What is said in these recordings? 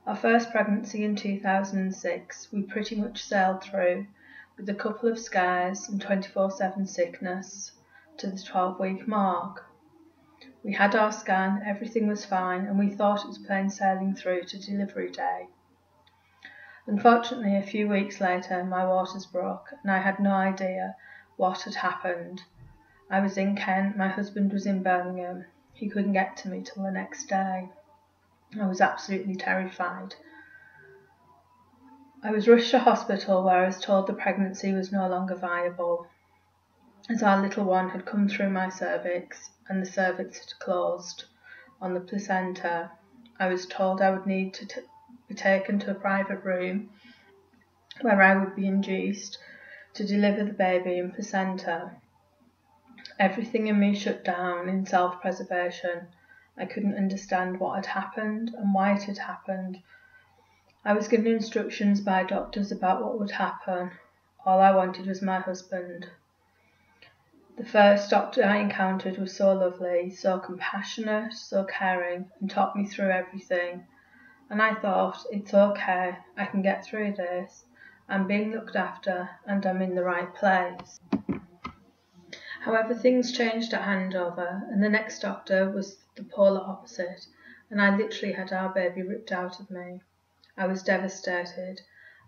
Our first pregnancy in 2006 we pretty much sailed through, with a couple of scares and 24/7 sickness, to the 12-week mark. We had our scan, everything was fine, and we thought it was plain sailing through to delivery day. Unfortunately, a few weeks later, my waters broke, and I had no idea what had happened. I was in Kent, my husband was in Birmingham. He couldn't get to me till the next day. I was absolutely terrified. I was rushed to hospital where I was told the pregnancy was no longer viable, as our little one had come through my cervix and the cervix had closed on the placenta. I was told I would need to be taken to a private room where I would be induced to deliver the baby and placenta. Everything in me shut down in self-preservation. I couldn't understand what had happened and why it had happened. I was given instructions by doctors about what would happen. All I wanted was my husband. The first doctor I encountered was so lovely, so compassionate, so caring, and taught me through everything. And I thought, it's okay, I can get through this. I'm being looked after and I'm in the right place. However, things changed at handover, and the next doctor was the polar opposite, and I literally had our baby ripped out of me. I was devastated.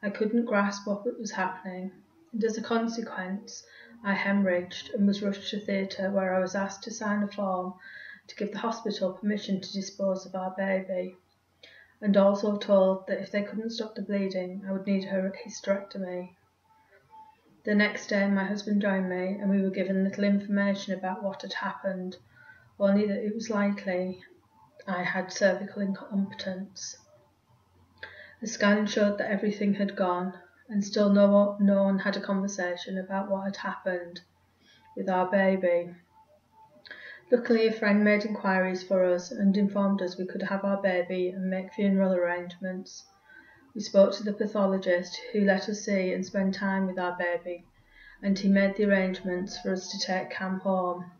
I couldn't grasp what was happening, and as a consequence, I hemorrhaged and was rushed to theatre where I was asked to sign a form to give the hospital permission to dispose of our baby, and also told that if they couldn't stop the bleeding, I would need a hysterectomy. The next day, my husband joined me, and we were given little information about what had happened, only that it was likely I had cervical incompetence. The scan showed that everything had gone, and still no one had a conversation about what had happened with our baby. Luckily, a friend made inquiries for us and informed us we could have our baby and make funeral arrangements. We spoke to the pathologist, who let us see and spend time with our baby, and he made the arrangements for us to take Cam home.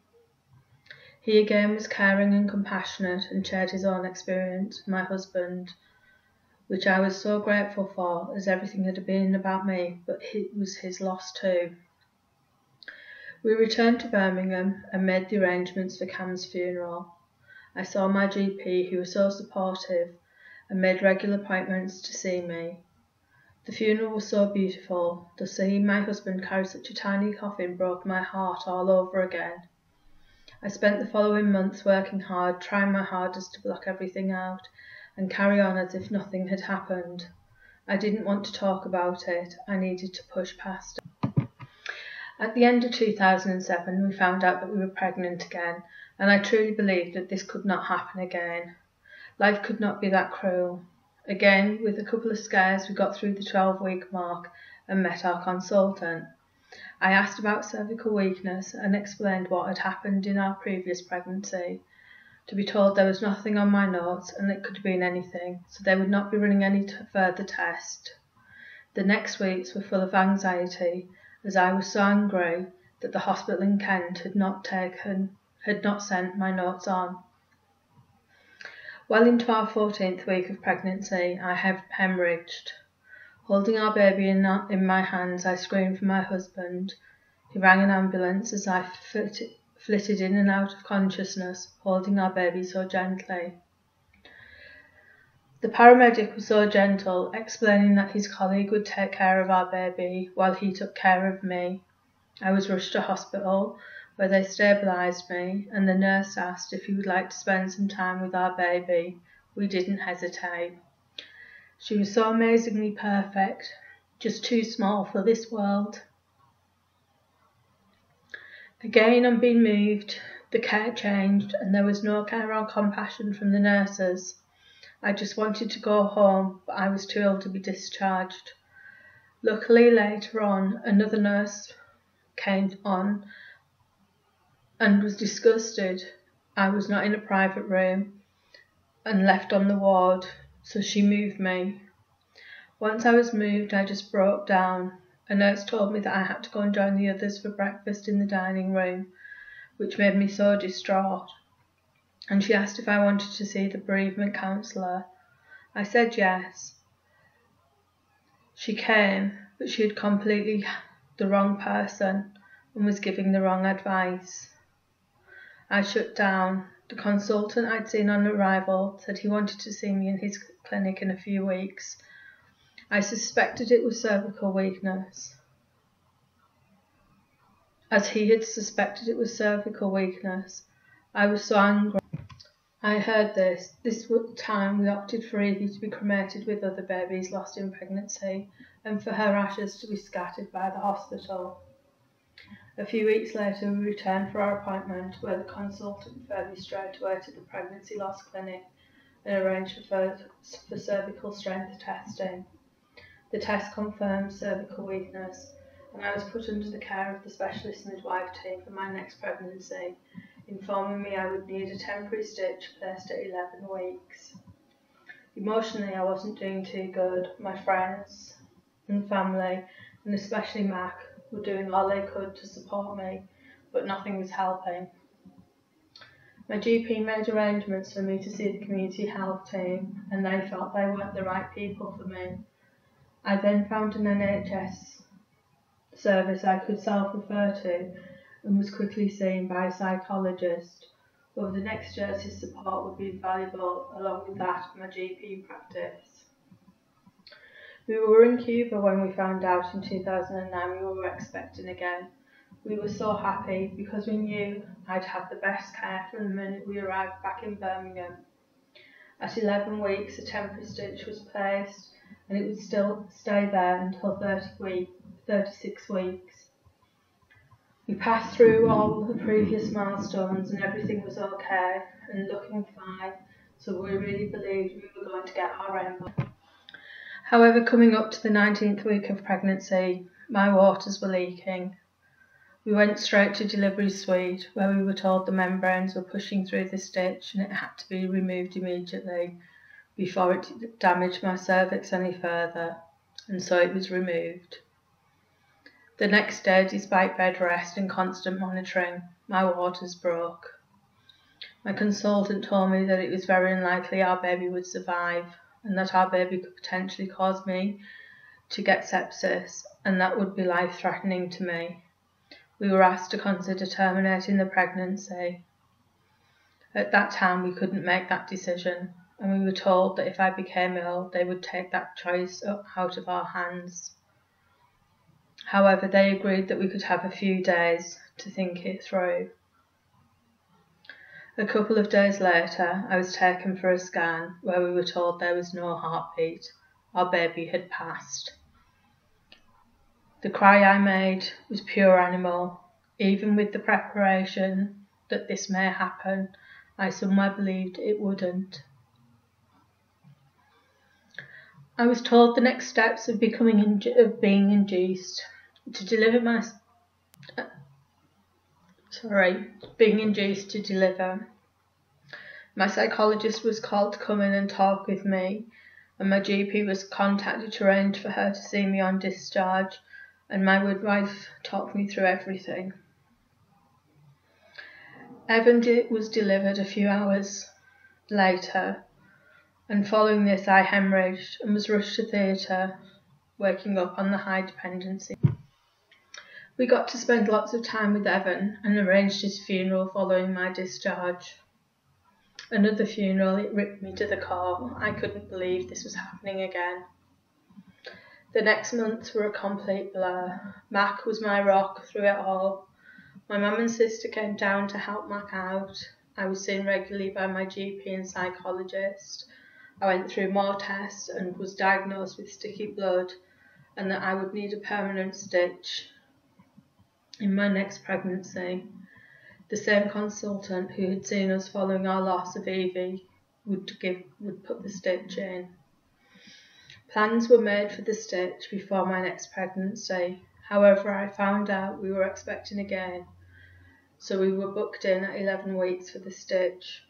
He again was caring and compassionate and shared his own experience with my husband, which I was so grateful for, as everything had been about me, but it was his loss too. We returned to Birmingham and made the arrangements for Cam's funeral. I saw my GP, who was so supportive, and made regular appointments to see me. The funeral was so beautiful, that seeing my husband carry such a tiny coffin broke my heart all over again. I spent the following months working hard, trying my hardest to block everything out, and carry on as if nothing had happened. I didn't want to talk about it, I needed to push past it. At the end of 2007, we found out that we were pregnant again, and I truly believed that this could not happen again. Life could not be that cruel. Again, with a couple of scares, we got through the 12-week mark and met our consultant. I asked about cervical weakness and explained what had happened in our previous pregnancy. To be told there was nothing on my notes and it could have been anything, so they would not be running any further test. The next weeks were full of anxiety, as I was so angry that the hospital in Kent had not sent my notes on. Well into our 14th week of pregnancy, I hemorrhaged. Holding our baby in my hands, I screamed for my husband. He rang an ambulance as I flitted in and out of consciousness, holding our baby so gently. The paramedic was so gentle, explaining that his colleague would take care of our baby while he took care of me. I was rushed to hospital, where they stabilised me, and the nurse asked if he would like to spend some time with our baby. We didn't hesitate. She was so amazingly perfect, just too small for this world. Again, on being moved, the care changed, and there was no care or compassion from the nurses. I just wanted to go home, but I was too ill to be discharged. Luckily, later on, another nurse came on and was disgusted I was not in a private room and left on the ward, so she moved me. Once I was moved, I just broke down. A nurse told me that I had to go and join the others for breakfast in the dining room, which made me so distraught, and she asked if I wanted to see the bereavement counsellor. I said yes. She came, but she had completely the wrong person and was giving the wrong advice. I shut down. The consultant I'd seen on arrival said he wanted to see me in his clinic in a few weeks. I suspected it was cervical weakness. As he had suspected it was cervical weakness, I was so angry. I heard this time we opted for Evie to be cremated with other babies lost in pregnancy and for her ashes to be scattered by the hospital. A few weeks later we returned for our appointment, where the consultant referred me straight away to the pregnancy loss clinic and arranged for cervical strength testing. The test confirmed cervical weakness, and I was put under the care of the specialist midwife team for my next pregnancy, informing me I would need a temporary stitch placed at 11 weeks. Emotionally, I wasn't doing too good. My friends and family, and especially Mac, were doing all they could to support me, but nothing was helping. My GP made arrangements for me to see the community health team, and they felt they weren't the right people for me. I then found an NHS service I could self-refer to and was quickly seen by a psychologist. Over the next years his support would be invaluable along with that of my GP practice. We were in Cuba when we found out in 2009 we were expecting again. We were so happy because we knew I'd have the best care from the minute we arrived back in Birmingham. At 11 weeks a temporary stitch was placed and it would still stay there until 36 weeks. We passed through all the previous milestones and everything was okay and looking fine, so we really believed we were going to get our embryo. However, coming up to the 19th week of pregnancy, my waters were leaking. We went straight to delivery suite, where we were told the membranes were pushing through the stitch and it had to be removed immediately before it damaged my cervix any further, and so it was removed. The next day, despite bed rest and constant monitoring, my waters broke. My consultant told me that it was very unlikely our baby would survive and that our baby could potentially cause me to get sepsis, and that would be life-threatening to me. We were asked to consider terminating the pregnancy. At that time, we couldn't make that decision, and we were told that if I became ill, they would take that choice out of our hands. However, they agreed that we could have a few days to think it through. A couple of days later, I was taken for a scan where we were told there was no heartbeat. Our baby had passed. The cry I made was pure animal. Even with the preparation that this may happen, I somewhere believed it wouldn't. I was told the next steps of being induced to deliver. My psychologist was called to come in and talk with me, and my GP was contacted to arrange for her to see me on discharge, and my midwife talked me through everything. Evan was delivered a few hours later, and following this I hemorrhaged and was rushed to theatre, waking up on the high dependency. We got to spend lots of time with Evan and arranged his funeral following my discharge. Another funeral, it ripped me to the core. I couldn't believe this was happening again. The next months were a complete blur. Mac was my rock through it all. My mum and sister came down to help Mac out. I was seen regularly by my GP and psychologist. I went through more tests and was diagnosed with sticky blood and that I would need a permanent stitch in my next pregnancy. The same consultant who had seen us following our loss of Evie would put the stitch in. Plans were made for the stitch before my next pregnancy. However, I found out we were expecting again, so we were booked in at 11 weeks for the stitch.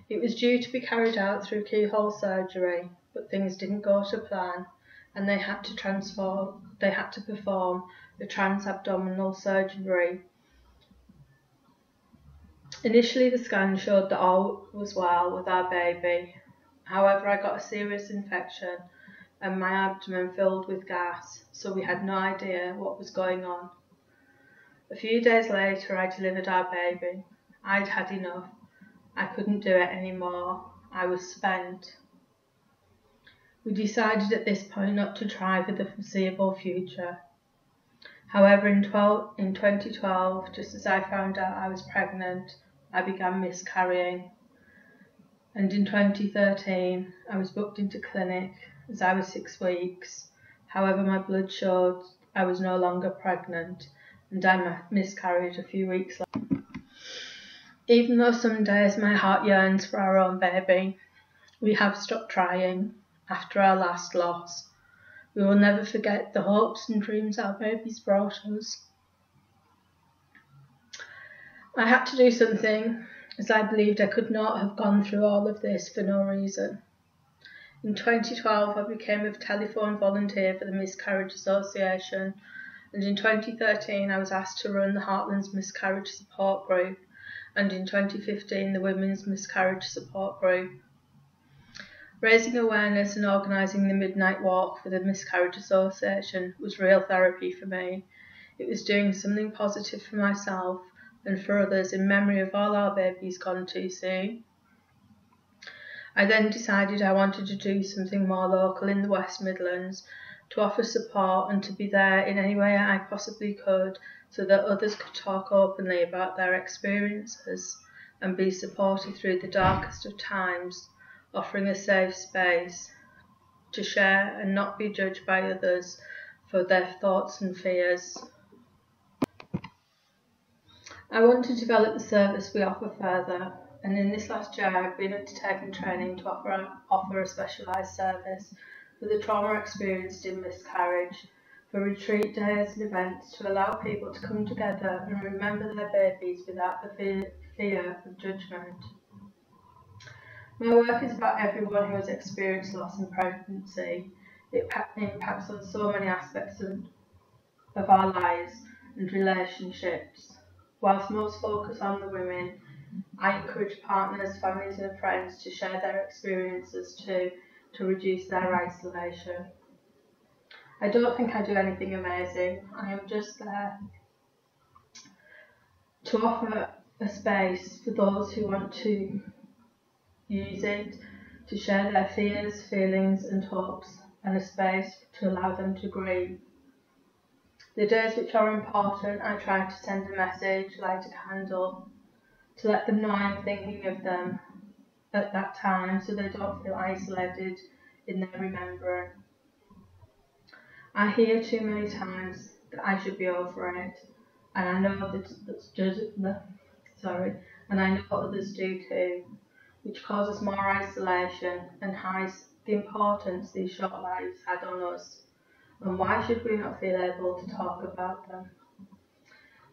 It was due to be carried out through keyhole surgery, but things didn't go to plan, and they had to perform a transabdominal surgery. Initially, the scan showed that all was well with our baby, However, I got a serious infection and my abdomen filled with gas, so we had no idea what was going on. A few days later, I delivered our baby. I'd had enough. I couldn't do it anymore. I was spent. We decided at this point not to try for the foreseeable future. However, in 2012, just as I found out I was pregnant, I began miscarrying. And in 2013, I was booked into clinic as I was 6 weeks. However, my blood showed I was no longer pregnant, and I miscarried a few weeks later. Even though some days my heart yearns for our own baby, we have stopped trying after our last loss. We will never forget the hopes and dreams our babies brought us. I had to do something, as I believed I could not have gone through all of this for no reason. In 2012, I became a telephone volunteer for the Miscarriage Association, and in 2013, I was asked to run the Heartlands Miscarriage Support Group, and in 2015, the Women's Miscarriage Support Group. Raising awareness and organising the Midnight Walk for the Miscarriage Association was real therapy for me. It was doing something positive for myself and for others in memory of all our babies gone too soon. I then decided I wanted to do something more local in the West Midlands, to offer support and to be there in any way I possibly could so that others could talk openly about their experiences and be supported through the darkest of times, offering a safe space to share and not be judged by others for their thoughts and fears. I want to develop the service we offer further, and in this last year I've been undertaking training to offer a specialised service for the trauma experienced in miscarriage, for retreat days and events to allow people to come together and remember their babies without the fear of judgment. My work is about everyone who has experienced loss in pregnancy. It impacts on so many aspects of our lives and relationships. Whilst most focus on the women, I encourage partners, families and friends to share their experiences too, to reduce their isolation. I don't think I do anything amazing. I am just there to offer a space for those who want to use it, to share their fears, feelings and hopes, and a space to allow them to grieve. The days which are important, I try to send a message, light a candle, to let them know I'm thinking of them at that time so they don't feel isolated in their remembering. I hear too many times that I should be over it, and I know and I know others do too, which causes more isolation and hides the importance these short lives had on us. And why should we not feel able to talk about them?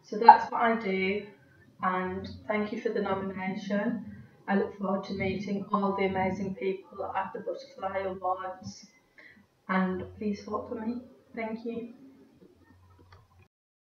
So that's what I do, and thank you for the nomination. I look forward to meeting all the amazing people at the Butterfly Awards, and please vote for me. Thank you.